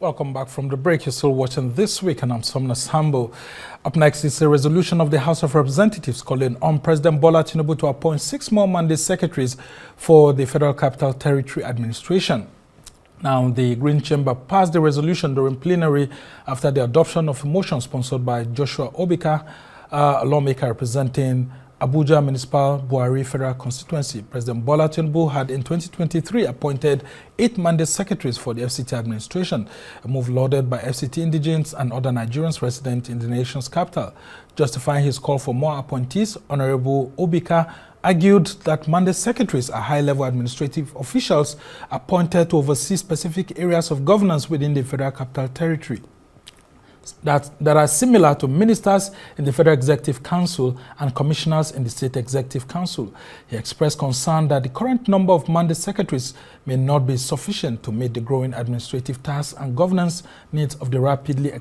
Welcome back from the break. You're still watching This Week, and I'm Somna Sambo. Up next is a resolution of the House of Representatives calling on President Bola Tinubu to appoint 6 more mandate secretaries for the Federal Capital Territory Administration. Now, the Green Chamber passed the resolution during plenary after the adoption of a motion sponsored by Joshua Abika, a lawmaker representing Abuja Municipal Buhari Federal Constituency. President Bola Tinubu had in 2023 appointed 8 mandate secretaries for the FCT administration, a move lauded by FCT indigents and other Nigerians resident in the nation's capital. Justifying his call for more appointees, Honorable Abika argued that mandate secretaries are high-level administrative officials appointed to oversee specific areas of governance within the Federal Capital Territory that are similar to ministers in the Federal Executive Council and commissioners in the State Executive Council. He expressed concern that the current number of mandate secretaries may not be sufficient to meet the growing administrative tasks and governance needs of the rapidly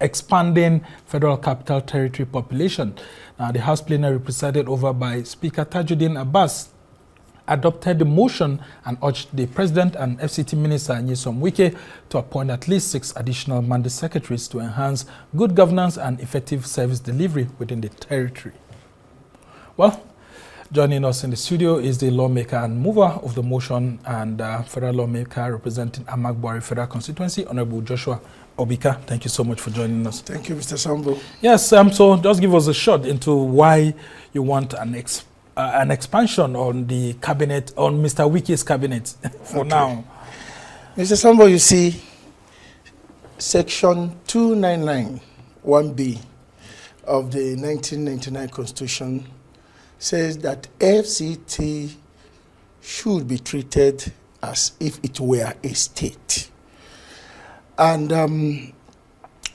expanding Federal Capital Territory population. Now, the House plenary, presided over by Speaker Tajuddin Abbas, adopted the motion and urged the President and FCT Minister Nyesom Wike to appoint at least 6 additional mandate secretaries to enhance good governance and effective service delivery within the territory. Well, joining us in the studio is the lawmaker and mover of the motion and federal lawmaker representing Amak Buhari Federal Constituency, Honorable Joshua Abika. Thank you so much for joining us. Thank you, Mr. Sambo. Yes, so just give us a shot into why you want an expansion on the cabinet, on Mr. Wike's cabinet for now. Mr. Sambo, you see, Section 2991B of the 1999 Constitution says that FCT should be treated as if it were a state. And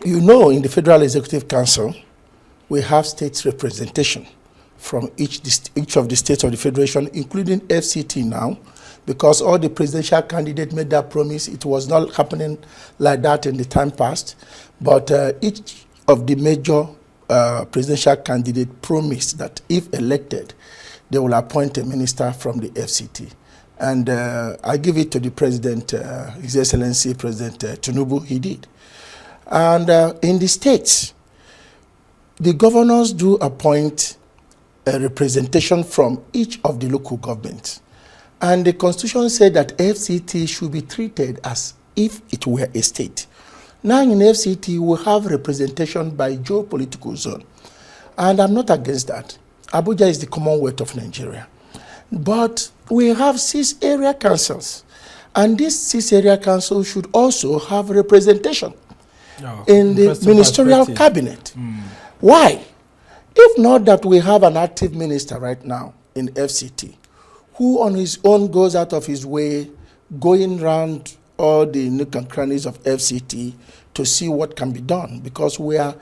you know, in the Federal Executive Council, we have state representation from each of the states of the Federation, including FCT now, because all the presidential candidates made that promise. It was not happening like that in the time past, but each of the major presidential candidates promised that if elected, they will appoint a minister from the FCT. And I give it to the President, His Excellency President Tinubu, he did. And in the states, the governors do appoint a representation from each of the local governments. And the Constitution said that FCT should be treated as if it were a state. Now in FCT, we have representation by geopolitical zone. And I'm not against that. Abuja is the Commonwealth of Nigeria. But we have 6 area councils. And these 6 area councils should also have representation in the ministerial cabinet. Why? If not that we have an active minister right now in FCT, who on his own goes out of his way, going around all the nook and crannies of FCT to see what can be done, because we are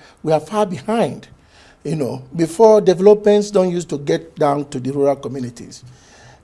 far behind. You know, before, developments don't used to get down to the rural communities.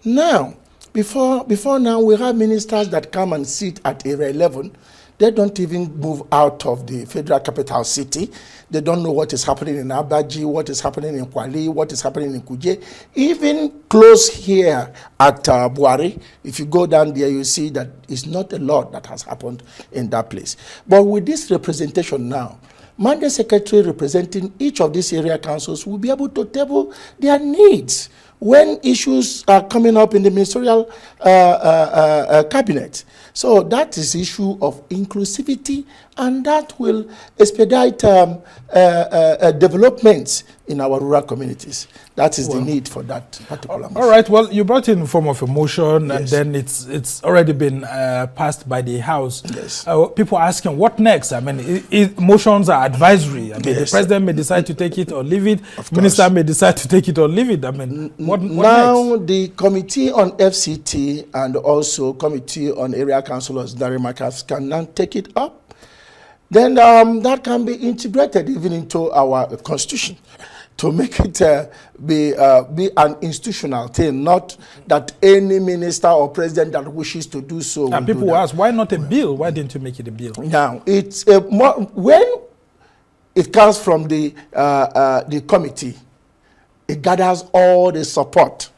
Now, before now, we have ministers that come and sit at Area 11. They don't even move out of the federal capital city. They don't know what is happening in Abaji, what is happening in Kwali, what is happening in Kuje. Even close here at Buhari, if you go down there, you see that it's not a lot that has happened in that place. But with this representation now, mandate secretary representing each of these area councils will be able to table their needs when issues are coming up in the ministerial cabinet. So that is the issue of inclusivity, and that will expedite developments in our rural communities. That is the need for that particular motion. All right. Well, you brought in form of a motion, yes, and then it's already been passed by the House. Yes. People are asking, what next? I mean, motions are advisory. I mean, yes, the president may decide to take it or leave it. Minister may decide to take it or leave it. I mean, what now next? The Committee on FCT and also Committee on Area Councillors, Darimakas, can now take it up. Then that can be integrated even into our constitution to make it be an institutional thing, not that any minister or president that wishes to do so. And people will ask, why not a bill? Why didn't you make it a bill? Now, it's when it comes from the committee, it gathers all the support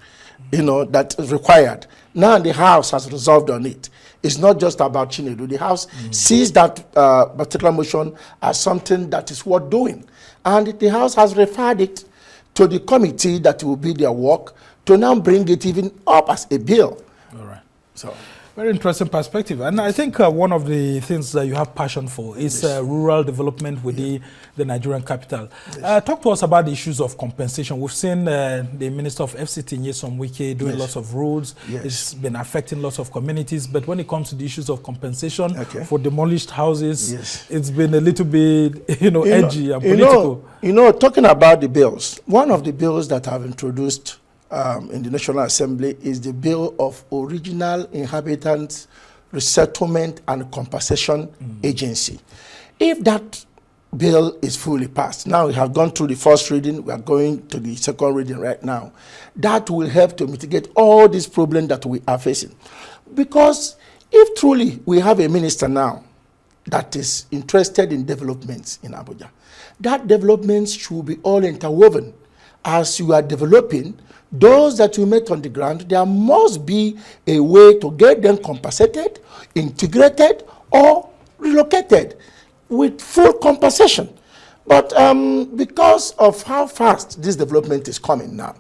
that is required. Now the House has resolved on it. It's not just about Chinedu. The House sees that particular motion as something that is worth doing. And the House has referred it to the committee that will be their work to now bring it even up as a bill. All right. So, very interesting perspective. And I think one of the things that you have passion for is rural development within the Nigerian capital. Talk to us about the issues of compensation. We've seen the Minister of FCT, Nyesom Wike, doing lots of rules. It's been affecting lots of communities. But when it comes to the issues of compensation for demolished houses, it's been a little bit, edgy and political. Talking about the bills, one of the bills that I've introduced in the National Assembly is the Bill of Original Inhabitants Resettlement and Compensation Agency. If that bill is fully passed, now we have gone through the first reading, we are going to the second reading right now, that will help to mitigate all these problems that we are facing. Because if truly we have a minister now that is interested in developments in Abuja, that developments should be all interwoven. As you are developing, those that you make on the ground, there must be a way to get them compensated, integrated, or relocated with full compensation. But because of how fast this development is coming now,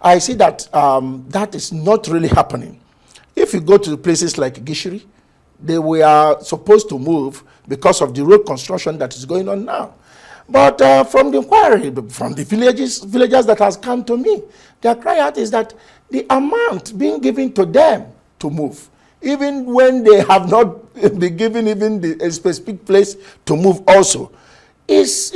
I see that that is not really happening. If you go to places like Gishiri, they were supposed to move because of the road construction that is going on now. But from the inquiry, from the villagers that has come to me, their cry out is that the amount being given to them to move, even when they have not been given even a specific place to move also, is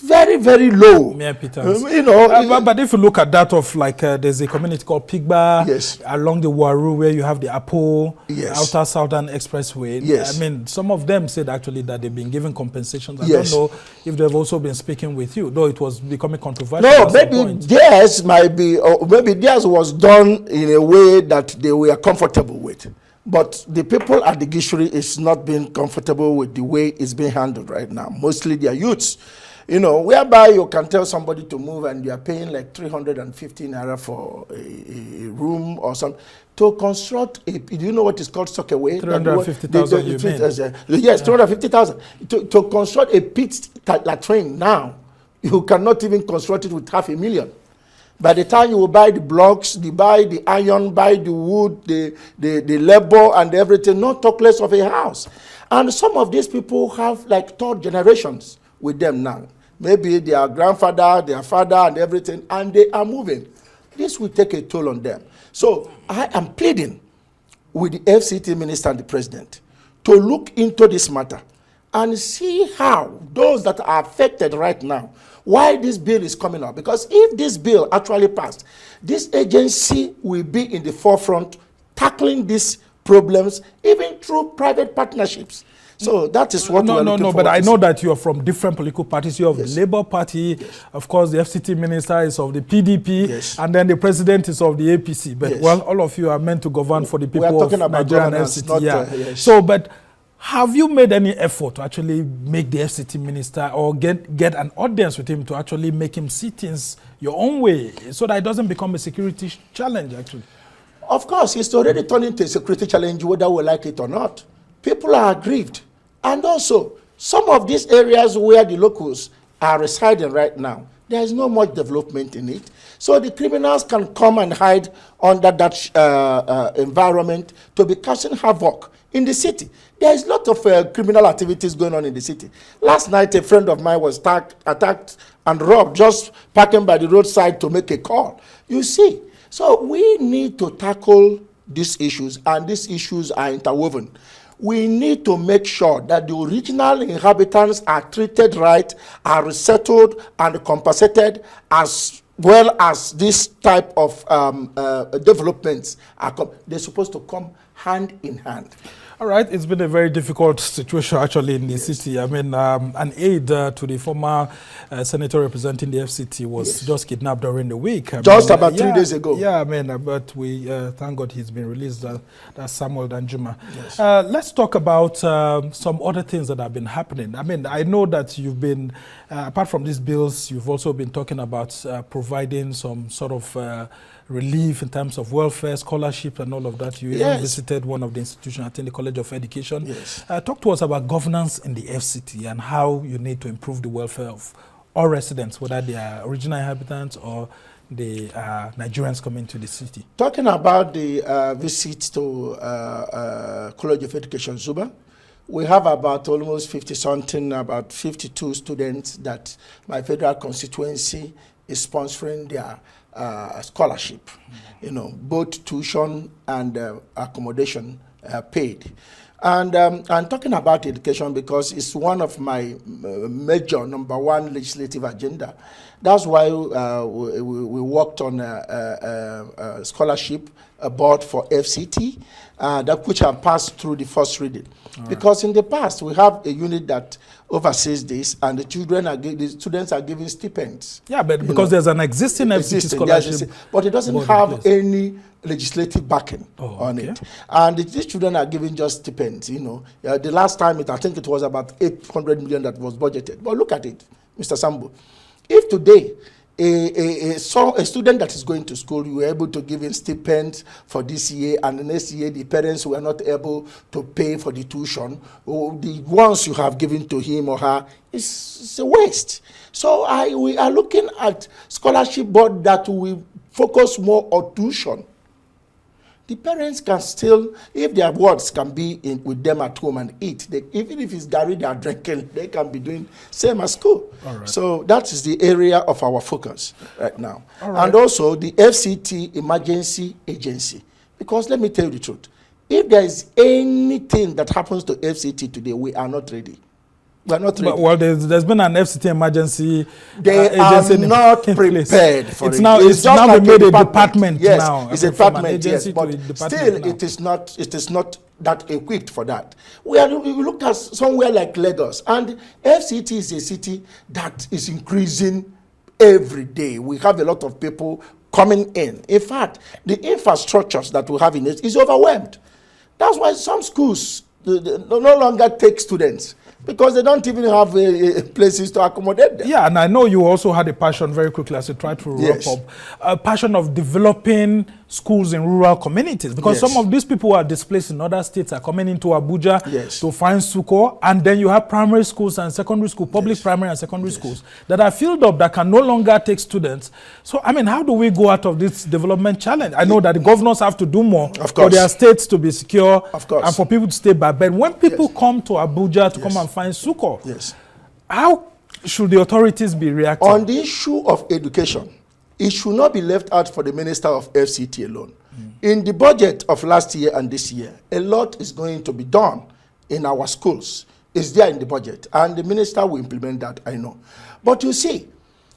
very, very low. But if you look at that of there's a community called Pigba along the Waru where you have the Apo Outer Southern Expressway. I mean, some of them said actually that they've been given compensations. I don't know if they've also been speaking with you, though it was becoming controversial. No, maybe theirs might be, or maybe theirs was done in a way that they were comfortable with. But the people at the Gishiri is not being comfortable with the way it's being handled right now. Mostly they are youths, whereby you can tell somebody to move and you are paying like 350 naira for a room or something. To construct do you know what is called sockaway? 350,000 you mean? Yes, 250,000. To construct a pit latrine now, you cannot even construct it with 500,000. By the time you will buy the blocks, buy the iron, buy the wood, the labor and everything, not talk less of a house. And some of these people have like third generations with them now. Maybe their grandfather, their father and everything, and they are moving. This will take a toll on them. So I am pleading with the FCT minister and the president to look into this matter and see how those that are affected right now, why this bill is coming up. Because if this bill actually passed, this agency will be in the forefront tackling these problems, even through private partnerships. So that is what we are looking for. But I know that you are from different political parties. You have the Labour Party, of course, the FCT minister is of the PDP, and then the president is of the APC. But well, all of you are meant to govern for the people of Nigeria and FCT. So, but have you made any effort to actually make the FCT minister or get an audience with him to actually make him see things your own way so that it doesn't become a security challenge, actually? Of course, it's already turned into a security challenge, whether we like it or not. People are aggrieved. And also, some of these areas where the locals are residing right now, there is not much development in it. So the criminals can come and hide under that environment to be causing havoc in the city. There is a lot of criminal activities going on in the city. Last night, a friend of mine was attacked and robbed just parking by the roadside to make a call. You see, so we need to tackle these issues, and these issues are interwoven. We need to make sure that the original inhabitants are treated right, are resettled and compensated, as well as this type of developments. They're supposed to come hand in hand. All right, it's been a very difficult situation actually in the city. I mean, an aide to the former senator representing the FCT was just kidnapped during the week. Just about 3 days ago. Yeah, I mean, but we thank God he's been released. That's Samuel Danjuma. Let's talk about some other things that have been happening. I mean, I know that you've been, apart from these bills, you've also been talking about providing providing some sort of relief in terms of welfare, scholarship, and all of that. You even visited one of the institutions, I think the College of Education. Yes. Talk to us about governance in the FCT and how you need to improve the welfare of all residents, whether they are original inhabitants or the Nigerians coming to the city. Talking about the visit to College of Education, Zuba, we have about almost 50-something, about 52 students that my federal constituency is sponsoring their scholarship. You know, both tuition and accommodation paid. And talking about education, because it's one of my major #1 legislative agenda. That's why we worked on a scholarship board for FCT, which have passed through the first reading. Because in the past, we have a unit that oversees this, and the students are given stipends. Yeah, but because there's an existing FCT scholarship. But it doesn't have any legislative backing on it. And these children are given just stipends, you know. The last time, I think it was about 800 million that was budgeted. But look at it, Mr. Sambo. If today, a student that is going to school, you were able to give him stipends for this year, and the next year the parents were not able to pay for the tuition, or the ones you have given to him or her, it's a waste. So we are looking at scholarship board that will focus more on tuition. The parents can still, if their words can be with them at home and eat, even if it's Gary they are drinking, they can be doing same as school. So that is the area of our focus right now. And also the FCT emergency agency. Because let me tell you the truth, if there is anything that happens to FCT today, we are not ready. We are not ready. Well, there's been an FCT emergency. They are not prepared for it. It's now like made a department. Yes, now. It's a department. Yes, but still, it is not that equipped for that. We look at somewhere like Lagos, and FCT is a city that is increasing every day. We have a lot of people coming in. In fact, the infrastructures that we have in it is overwhelmed. That's why some schools no longer take students, because they don't even have places to accommodate them. Yeah, and I know you also had a passion, very quickly as you try to wrap up, a passion of developing schools in rural communities, because some of these people who are displaced in other states are coming into Abuja to find succor, and then you have primary schools and secondary school, public primary and secondary schools that are filled up that can no longer take students. So, I mean, how do we go out of this development challenge? I know that the governors have to do more for their states to be secure and for people to stay by bed. When people come to Abuja to come and find succor, how should the authorities be reacting? On the issue of education, it should not be left out for the Minister of FCT alone. In the budget of last year and this year, a lot is going to be done in our schools. It's there in the budget, and the minister will implement that, I know. But you see,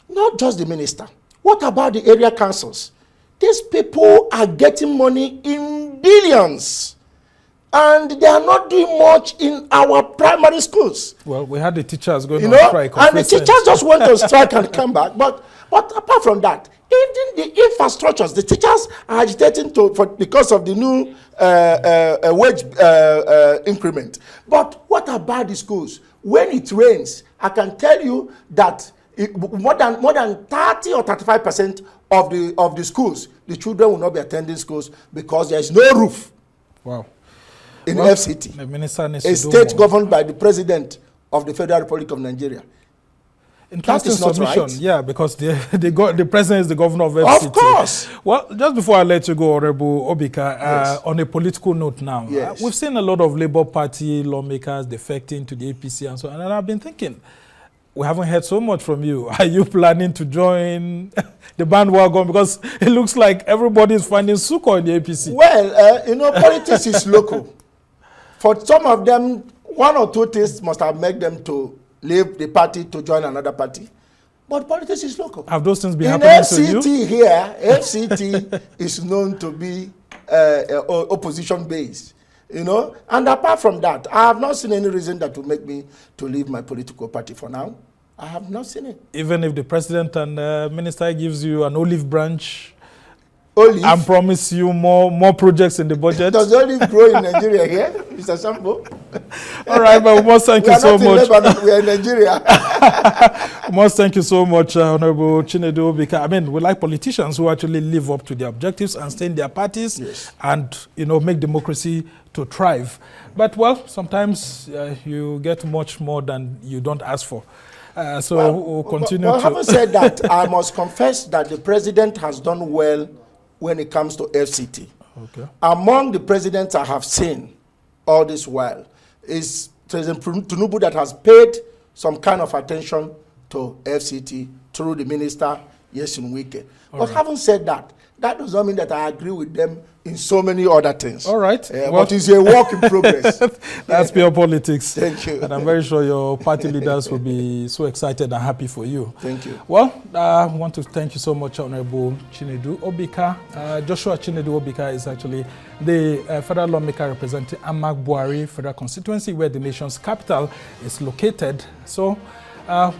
not just the minister. What about the area councils? These people are getting money in billions, and they are not doing much in our primary schools. Well, we had the teachers going on strike. And the teachers just went on strike and come back. But apart from that, even the infrastructures, the teachers are agitating because of the new wage increment. But what about the schools? When it rains, I can tell you that more than 30 or 35% of the schools, the children will not be attending schools because there is no roof. Wow. In FCT, the minister needs a state governed by the president of the Federal Republic of Nigeria. Interesting submission, right. Yeah, because the president is the governor of FCT. Of course. Well, just before I let you go, Honorable Abika, on a political note now, we've seen a lot of Labour Party lawmakers defecting to the APC and so on, and I've been thinking, we haven't heard so much from you. Are you planning to join the bandwagon? Because it looks like everybody is finding succor in the APC. Well, politics is local. For some of them, one or two things must have made them to leave the party to join another party. But politics is local. Have those things been happening to you? FCT here, FCT is known to be opposition based, And apart from that, I have not seen any reason that would make me to leave my political party for now. I have not seen it. Even if the president and minister gives you an olive branch and promise you more projects in the budget? Does olive grow in Nigeria here, Mr. Sambo? All right, but we must thank you so much. Lebanon, we are in Nigeria. We must thank you so much, Honorable Chinedu Abika. I mean, we like politicians who actually live up to their objectives and stay in their parties, yes, and, you know, make democracy to thrive. But, well, sometimes you get much more than you don't ask for. So we'll continue but having said that, I must confess that the president has done well when it comes to FCT. Okay. Among the presidents I have seen all this while is President Tinubu that has paid some kind of attention to FCT through the minister, Yesin Wike. But having said that, that does not mean that I agree with them in so many other things. All right. But it's a work in progress. That's pure politics. Thank you. And I'm very sure your party leaders will be so excited and happy for you. Thank you. Well, I want to thank you so much, Honorable Chinedu Abika. Joshua Chinedu Abika is actually the federal lawmaker representing Amak Buhari Federal Constituency, where the nation's capital is located. So,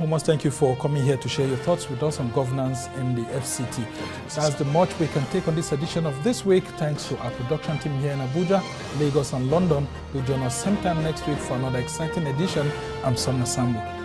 we must thank you for coming here to share your thoughts with us on governance in the FCT. That's the much we can take on this edition of This Week. Thanks to our production team here in Abuja, Lagos, and London. We'll join us same time next week for another exciting edition. I'm Somna Sambu.